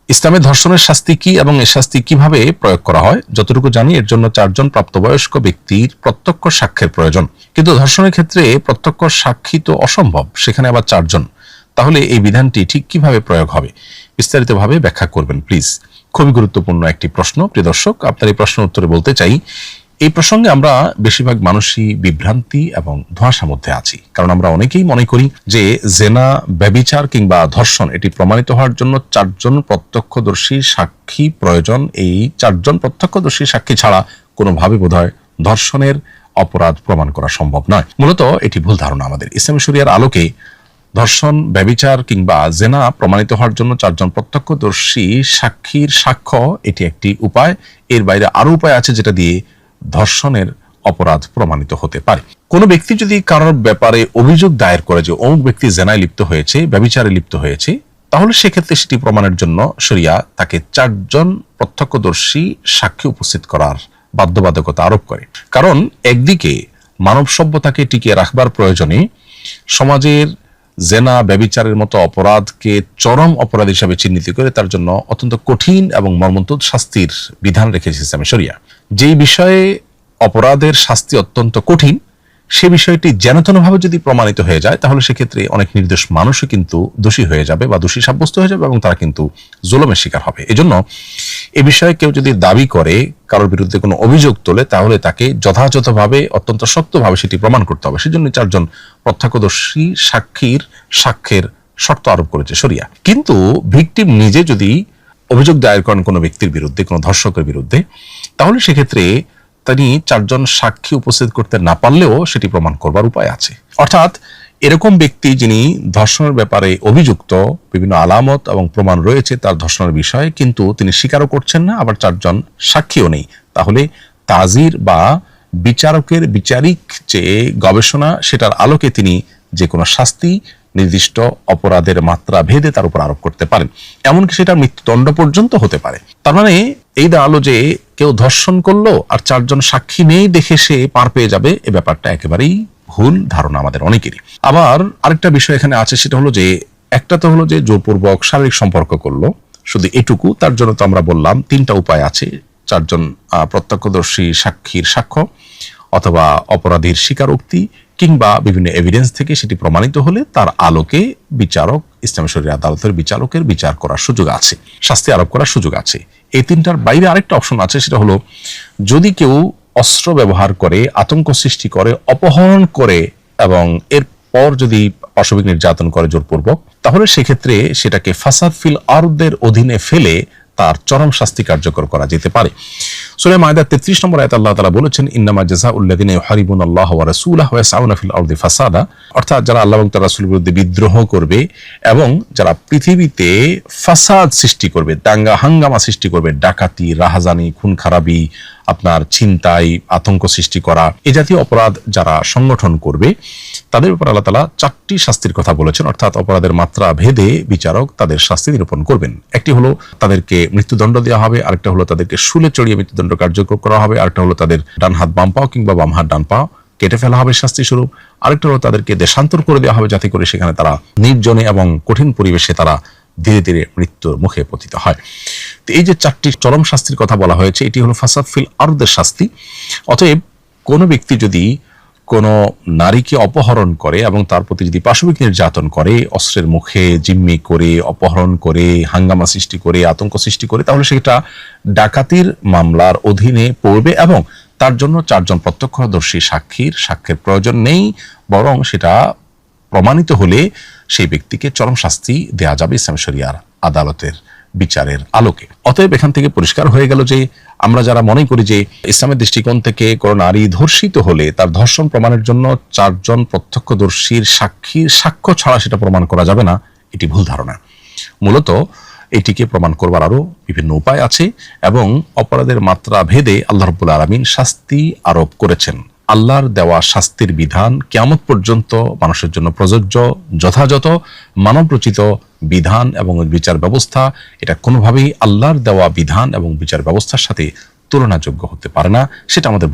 ইসলামে ধর্ষণের শাস্তি কি এবং এই শাস্তি কিভাবে প্রয়োগ করা হয়? যতটুকু জানি এর জন্য 4 জন প্রাপ্তবয়স্ক ব্যক্তির প্রত্যক্ষ সাক্ষ্যের প্রয়োজন। কিন্তু ধর্ষণের ক্ষেত্রে প্রত্যক্ষ সাক্ষী তো অসম্ভব, সেখানে আবার 4 জন। তাহলে এই বিধানটি ঠিক কিভাবে প্রয়োগ হবে? বিস্তারিতভাবে ব্যাখ্যা করবেন প্লিজ। খুবই গুরুত্বপূর্ণ একটি প্রশ্ন। প্রিয় দর্শক, আপনার এই প্রশ্নের উত্তরে বলতে চাই, এই প্রসঙ্গে আমরা বেশিরভাগ মানুষই বিভ্রান্তি এবং ধোঁয়াশার মধ্যে আছি। কারণ আমরা অনেকেই মনে করি যে জেনা, ব্যভিচার কিংবা ধর্ষণ এটি প্রমাণিত হওয়ার জন্য 4 জন প্রত্যক্ষদর্শী সাক্ষী প্রয়োজন। এই 4 জন প্রত্যক্ষদর্শী সাক্ষী ছাড়া কোনোভাবে বোধহয় ধর্ষণের অপরাধ প্রমাণ করা সম্ভব নয়। মূলত এটি ভুল ধারণা আমাদের। ইসলামী শরিয়ার আলোকে ধর্ষণ, ব্যভিচার কিংবা জেনা প্রমাণিত হওয়ার জন্য 4 জন প্রত্যক্ষদর্শী সাক্ষীর সাক্ষ্য এটি একটি উপায়। এর বাইরে আরো উপায় আছে যেটা দিয়ে ধর্ষণের অপরাধ প্রমাণিত হতে পারে। কোন ব্যক্তি যদি কারোর ব্যাপারে অভিযোগ দায়ের করে যে অমুক ব্যক্তি জেনায় লিপ্ত হয়েছে, ব্যভিচারে লিপ্ত হয়েছে, তাহলে সেক্ষেত্রে সেটি প্রমাণের জন্য শরিয়া তাকে 4 জন প্রত্যক্ষদর্শী সাক্ষী উপস্থিত করার বাধ্যবাধকতা আরোপ করে। কারণ একদিকে মানব সভ্যতাকে টিকিয়ে রাখবার প্রয়োজনে সমাজের জেনা, ব্যভিচারের মতো অপরাধকে চরম অপরাধ হিসাবে চিহ্নিত করে তার জন্য অত্যন্ত কঠিন এবং মর্মন্তুদ শাস্তির বিধান রেখেছে ইসলামী শরিয়া। যেই বিষয়ে অপরাধের শাস্তি অত্যন্ত কঠিন, সে বিষয়টি যেনতেনভাবে যদি প্রমাণিত হয়ে যায়, তাহলে সেক্ষেত্রে অনেক নির্দোষ মানুষও কিন্তু দোষী হয়ে যাবে বা দোষী সাব্যস্ত হয়ে যাবে এবং তারা কিন্তু জুলুমের শিকার হবে। এজন্য এ বিষয়ে কেউ যদি দাবি করে, কারোর বিরুদ্ধে কোনো অভিযোগ তোলে, তাহলে তাকে যথাযথভাবে অত্যন্ত শক্তভাবে সেটি প্রমাণ করতে হবে। সেজন্য 4 জন প্রত্যক্ষদর্শী সাক্ষীর সাক্ষ্যের শর্ত আরোপ করেছে শরিয়া। কিন্তু ভিকটিম নিজে যদি অভিযোগ দায়ের করেন কোনো ব্যক্তির বিরুদ্ধে, কোনো ধর্ষকের বিরুদ্ধে, তাহলে সেক্ষেত্রে তিনি 4 জন সাক্ষী উপস্থিত করতে না পারলেও সেটি প্রমাণ করবার উপায় আছে। অর্থাৎ এরকম ব্যক্তি যিনি ধর্ষণের ব্যাপারে অভিযুক্ত, বিভিন্ন আলামত এবং প্রমাণ রয়েছে তার ধর্ষণের বিষয়ে, কিন্তু তিনি স্বীকারও করছেন না, আবার 4 জন সাক্ষীও নেই, তাহলে তাজির বা বিচারকের বিচারিক যে গবেষণা, সেটার আলোকে তিনি যে কোনো শাস্তি নির্দিষ্ট অপরাধের মাত্রা ভেদে তার উপর আরোপ করতে পারেন। এমনকি সেটা মৃত্যুদণ্ড পর্যন্ত হতে পারে। তার মানে এই দাঁড়ালো যে কেউ ধর্ষণ করলো আর 4 জন সাক্ষী নেই দেখে সে পার পেয়ে যাবে, এ ব্যাপারটা একেবারেই ভুল ধারণা আমাদের অনেকেরই। আবার আরেকটা বিষয় এখানে আছে, সেটা হলো যে একটা তো হলো যে জোরপূর্বক শারীরিক সম্পর্ক করলো, শুধু এটুকু। তার জন্য তো আমরা বললাম 3টা উপায় আছে। 4 জন প্রত্যক্ষদর্শী সাক্ষীর সাক্ষ্য, অথবা অপরাধীর স্বীকারোক্তি, কিংবা বিভিন্ন এভিডেন্স থেকে সেটি প্রমাণিত হলে তার আলোকে বিচারক, ইসলামী শরিয়া আদালতের বিচারকের বিচার করার সুযোগ আছে, শাস্তি আরোপ করার সুযোগ আছে। এই 3টার বাইরে আরেকটা অপশন আছে, সেটা হলো যদি কেউ অস্ত্র ব্যবহার করে, আতঙ্ক সৃষ্টি করে, অপহরণ করে এবং এরপর যদি পাশবিক নির্যাতন করে জোরপূর্বক, তাহলে সেক্ষেত্রে সেটাকে ফাসাদ ফিল আরদের অধীনে ফেলে তার চরম শাস্তি কার্যকর করা যেতে পারে। সূরা মায়দা 33 নম্বর আয়াতে আল্লাহ তাআলা বলেছেন, ইন্নামা জাযাউল্লাযিনা ইউহারিবুনাল্লাহ ওয়া রাসূলাহু ওয়া ইয়াসআউনা ফিল আরদি ফাসাদা, অর্থাৎ যারা আল্লাহ এবং তার রাসূলের বিরুদ্ধে বিদ্রোহ করবে এবং যারা পৃথিবীতে ফাসাদ সৃষ্টি করবে, দাঙ্গা হাঙ্গামা সৃষ্টি করবে, ডাকাতি, রাহাজানি, খুন খারাপি, আপনার ছিনতাই, আতঙ্ক সৃষ্টি করা, এ জাতীয় অপরাধ যারা সংগঠন করবে, তাদের উপর আল্লাহ তাআলা 4টি শাস্তির কথা বলেছেন। অর্থাৎ অপরাধের মাত্রা ভেদে বিচারক তাদের শাস্তি নিরূপণ করবেন। একটি হলো তাদেরকে মৃত্যুদণ্ড দেওয়া হবে, আরেকটা হলো তাদেরকে শুলে চড়িয়ে মৃত্যুদণ্ড কার্যকর করা হবে, আরেকটা হলো তাদের ডান হাত বাম পাও কিংবা বাম হাত ডান পা কেটে ফেলা হবে শাস্তি স্বরূপ, আরেকটা হলো তাদেরকে দেশান্তর করে দেওয়া হবে, যাতে করে সেখানে তারা নির্জনে এবং কঠিন পরিবেশে তারা ধীরে ধীরে মৃত্যুর মুখে পতিত হয়। তো এই যে 4টি চরম শাস্তির কথা বলা হয়েছে, এটি হলো ফাসাদ ফিল আরদের শাস্তি। অতএব কোনো ব্যক্তি যদি কোনো নারীকে অপহরণ করে এবং তার প্রতি যদি পাশবিক নির্যাতন করে, অস্ত্রের মুখে জিম্মি করে, অপহরণ করে, হাঙ্গামা সৃষ্টি করে, আতঙ্ক সৃষ্টি করে, তাহলে সেটা ডাকাতির মামলার অধীনে পড়বে এবং তার জন্য 4 জন প্রত্যক্ষদর্শী সাক্ষ্যের প্রয়োজন নেই, বরং সেটা প্রমাণিত হলে সেই ব্যক্তিকে চরম শাস্তি দেয়া যাবে ইসলামী শরিয়ার আদালতের বিচারের আলোকে। অতএব এখান থেকে পরিষ্কার হয়ে গেল যে আমরা যারা মনে করি যে ইসলামের দৃষ্টিকোণ থেকে কোনো নারী ধর্ষিত হলে তার ধর্ষণ প্রমাণের জন্য 4 জন প্রত্যক্ষদর্শীর সাক্ষীর সাক্ষ্য ছাড়া সেটা প্রমাণ করা যাবে না, এটি ভুল ধারণা। মূলত এটিকে প্রমাণ করবার আরো বিভিন্ন উপায় আছে এবং অপরাধের মাত্রা ভেদে আল্লাহ রাব্বুল আলামিন শাস্তি আরোপ করেছেন। আল্লাহর দেওয়া শাস্তির বিধান কিয়ামত পর্যন্ত মানুষের জন্য প্রযোজ্য, যথাযথ মানবরচিত বিধান এবং বিচার ব্যবস্থা, এটা কোনোভাবেই আল্লাহর দেওয়া বিধান এবং বিচার ব্যবস্থার সাথে তুলনাযোগ্য হতে পারে না। সেটা আমাদের